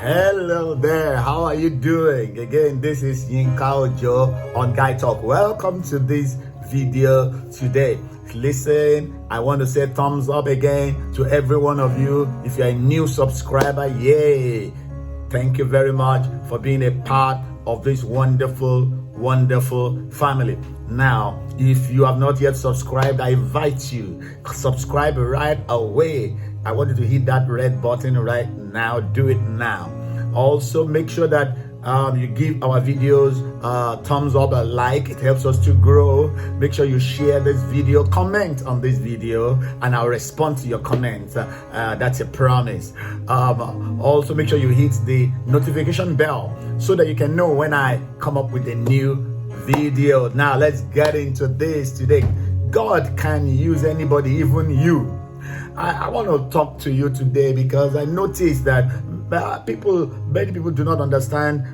Hello there, how are you doing? Again, this is Yinka on Guy Talk. Welcome to this video today. Listen, I want to say thumbs up again to every one of you. If you're a new subscriber, yay! Thank you very much for being a part of this wonderful family. Now, if you have not yet subscribed, I invite you, subscribe right away. I want you to hit that red button right now. Do it now. Also, make sure that you give our videos thumbs up, a like. It helps us to grow. Make sure you share this video, comment on this video, and I'll respond to your comments. That's a promise. Also, make sure you hit the notification bell so that you can know when I come up with a new video. Now, let's get into this today. God can use anybody, even you. I want to talk to you today because I noticed that many people do not understand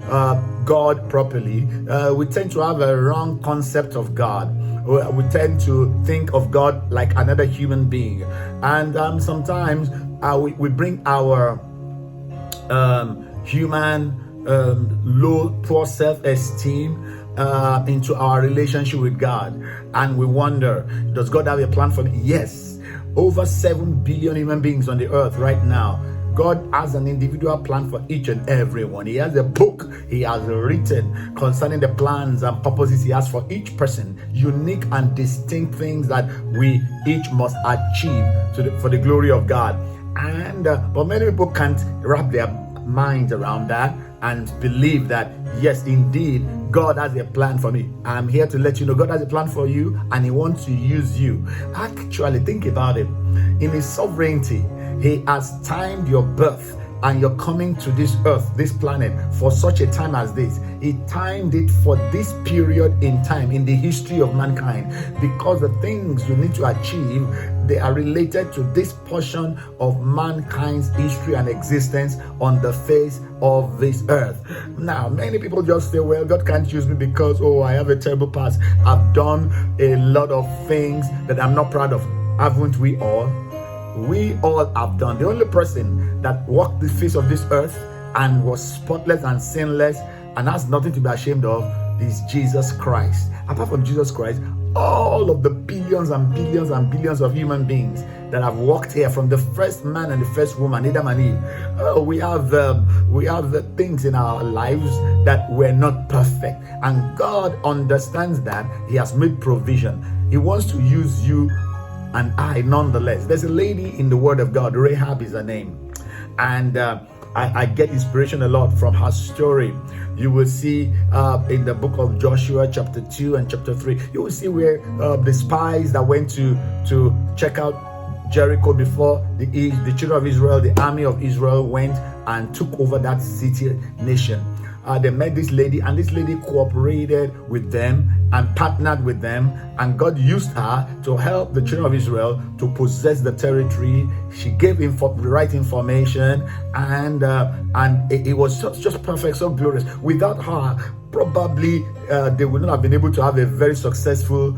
God properly. We tend to have a wrong concept of God. We tend to think of God like another human being, and sometimes we bring our human poor self-esteem into our relationship with God, and we wonder, does God have a plan for me? Yes. Over 7 billion human beings on the earth right now. God has an individual plan for each and every one. He has a book he has written concerning the plans and purposes he has for each person. Unique and distinct things that we each must achieve for the glory of God. And but many people can't wrap their minds around that and believe that, yes, indeed, God has a plan for me. I'm here to let you know God has a plan for you, and he wants to use you. Actually, think about it. In his sovereignty, he has timed your birth and you're coming to this earth, this planet, for such a time as this. He timed it for this period in time in the history of mankind, because the things you need to achieve, they are related to this portion of mankind's history and existence on the face of this earth. Now, many people just say, well, God can't use me because, I have a terrible past. I've done a lot of things that I'm not proud of. Haven't we all? We all have done. The only person that walked the face of this earth and was spotless and sinless and has nothing to be ashamed of is Jesus Christ. Apart from Jesus Christ, all of the billions and billions and billions of human beings that have walked here, from the first man and the first woman, Adam and Eve, we have the things in our lives that were not perfect, and God understands that. He has made provision. He wants to use you and I, nonetheless. There's a lady in the Word of God, Rahab is her name, and I get inspiration a lot from her story. You will see in the book of Joshua chapter 2 and chapter 3, you will see where the spies that went to check out Jericho before the children of Israel, the army of Israel, went and took over that city nation. They met this lady, and this lady cooperated with them and partnered with them, and God used her to help the children of Israel to possess the territory. She gave the right information, and it was just perfect, so glorious. Without her, probably they would not have been able to have a very successful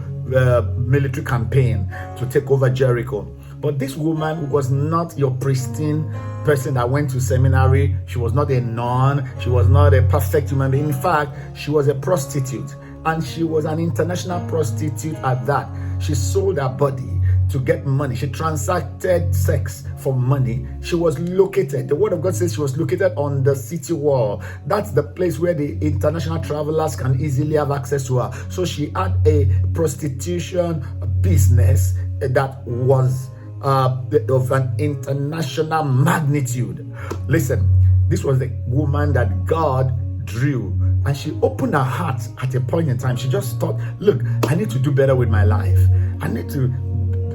military campaign to take over Jericho. But this woman was not your pristine person that went to seminary. She was not a nun. She was not a perfect human being. In fact, she was a prostitute, and she was an international prostitute at that. She sold her body to get money. She transacted sex for money. She was located, the Word of God says she was located on the city wall. That's the place where the international travelers can easily have access to her. So she had a prostitution business that was of an international magnitude. Listen, this was the woman that God drew, and she opened her heart at a point in time. She just thought, look, I need to do better with my life. I need to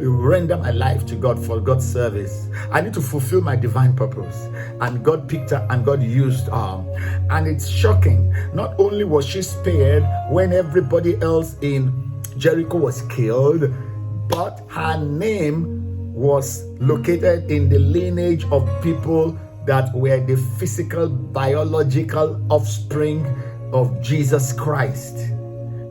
render my life to God for God's service. I need to fulfill my divine purpose. And God picked her and God used her. And it's shocking. Not only was she spared when everybody else in Jericho was killed, but her name was located in the lineage of people that were the physical, biological offspring of Jesus Christ.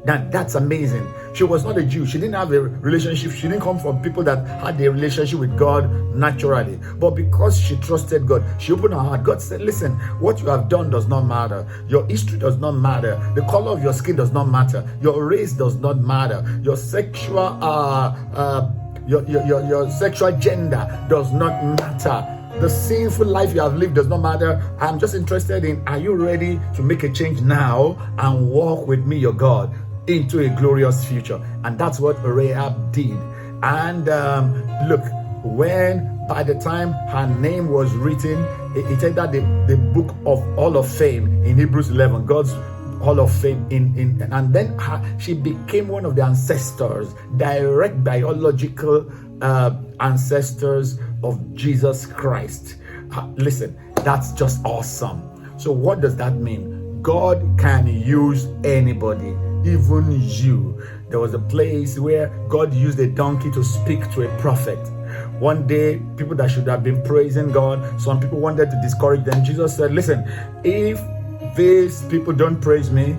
Now that's amazing. She was not a Jew. She didn't have a relationship. She didn't come from people that had a relationship with God naturally. But because she trusted God, she opened her heart. God said, listen, what you have done does not matter. Your history does not matter. The color of your skin does not matter. Your race does not matter. Your sexual your sexual gender does not matter. The sinful life you have lived does not matter. I'm just interested in, are you ready to make a change now and walk with me, your God, into a glorious future? And that's what Rahab did. And look, when by the time her name was written, it said that the book of Hall of Fame in Hebrews 11, God's Hall of Fame and then she became one of the ancestors, direct biological ancestors of Jesus Christ. Listen, that's just awesome. So what does that mean? God can use anybody, even you. There was a place where God used a donkey to speak to a prophet. One day, people that should have been praising God, some people wanted to discourage them. Jesus said, listen, if these people don't praise me,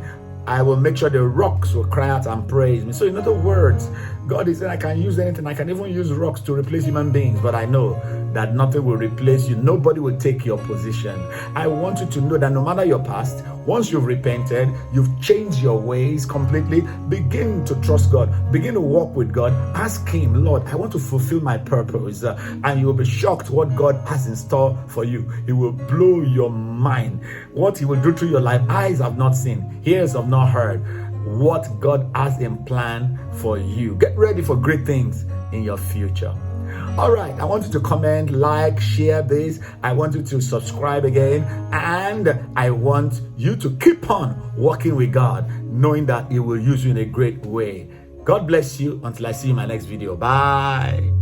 I will make sure the rocks will cry out and praise me. So in other words, God is saying, I can use anything. I can even use rocks to replace human beings, but I know that nothing will replace you. Nobody will take your position. I want you to know that no matter your past, once you've repented, you've changed your ways completely, begin to trust God, begin to walk with God. Ask Him, Lord, I want to fulfill my purpose. And you will be shocked what God has in store for you. It will blow your mind. What He will do to your life, eyes have not seen, ears have not heard. What God has in plan for you. Get ready for great things in your future. All right, I want you to comment, like, share this. I want you to subscribe again. And I want you to keep on walking with God, knowing that He will use you in a great way. God bless you until I see you in my next video. Bye.